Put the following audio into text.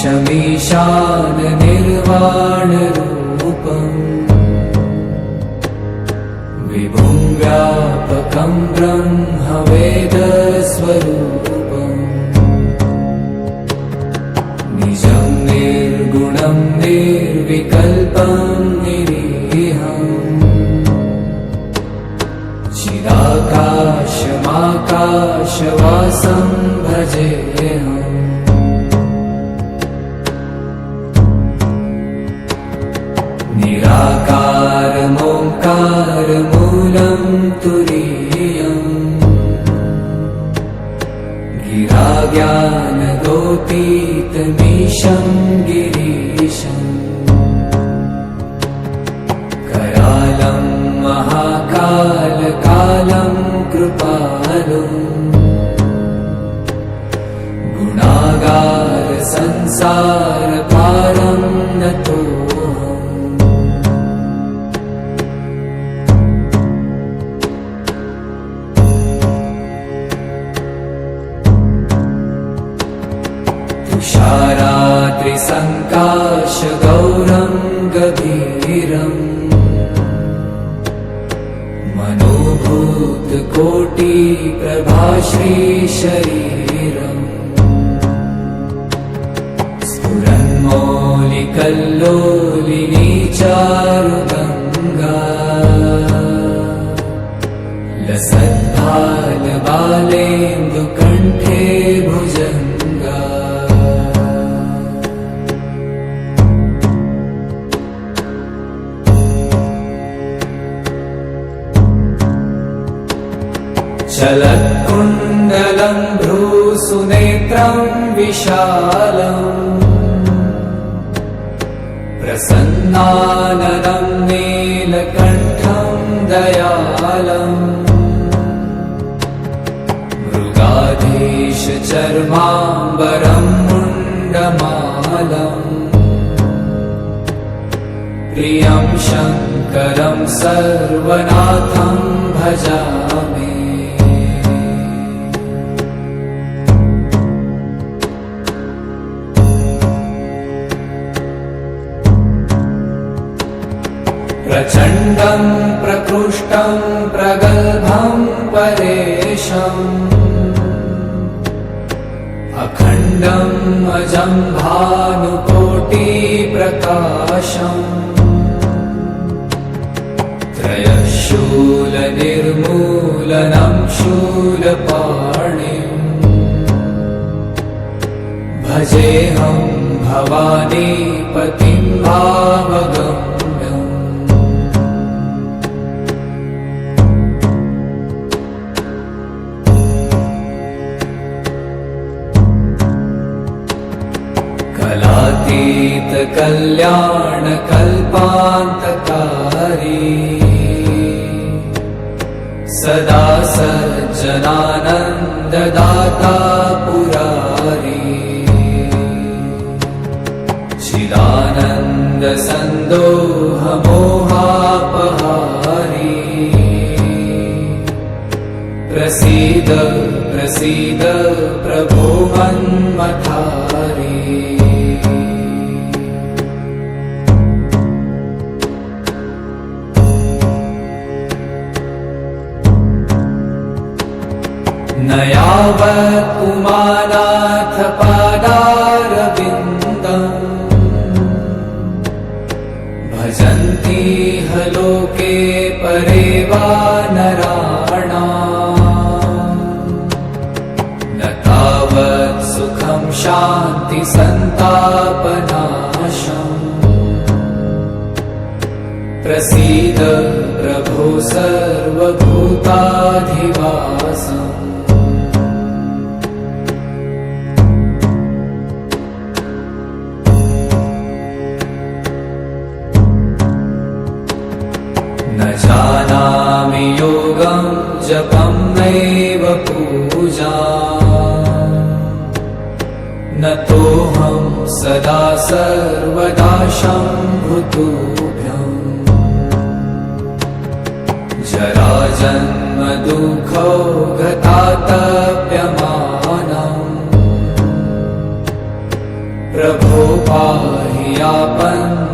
ईशमीशान निर्वाणरूपम् विभुं व्यापकं ब्रह्मवेदस्वरूपम् निजं निर्गुणं निर्विकल्पं निरीहम् चिदाकाशमाकाशवासं भजेऽहम् निराकारमोङ्कारमूलं तुरीयम् गिराज्ञानगोपीतमीशं गिरीशम् करालं महाकालकालं कृपालुम् गुणागार संसारपारं नतोऽहम् तुषारात्रिसङ्काशगौरं गभीरम् मनोभूतकोटिप्रभाश्रीशरीरम् स्फुरन्मौलिकल्लोलिनी चारुगङ्गा लसद्भालबालेन्दुकण्ठे भुजङ्गा चलत्कुण्डलं भ्रूसुनेत्रं विशालम् प्रसन्नाननं नीलकण्ठं दयालम् मृगाधीशचर्माम्बरं मुण्डमालम् प्रियं शङ्करं सर्वनाथं भजामि प्रचण्डं प्रकृष्टं प्रगल्भं परेशम् अखण्डम् अजं भानुकोटिप्रकाशम् त्रयशूलनिर्मूलनं शूलपाणिम् भजेऽहं भवानीपतिं भावगम् कलातीतकल्याणकल्पान्तकारी सदा सज्जनानन्ददाता पुरारी चिदानन्दसन्दोहमोहापहारी प्रसीद प्रसीद प्रभो मन्मथारी न यावत् उमानाथ पादारविन्दम् भजन्ति ह लोके परे वा नराणाम् न तावत् सुखं शान्ति सन्तापनाशम् प्रसीद प्रभो सर्वभूताधिवासम् न जानामि योगं जपं नैव पूजाम् न तोऽहं सदा सर्वदा शम्भुतुभ्यम् जराजन्म दुःखौ गतातप्यमानम् प्रभो पाहि आपन्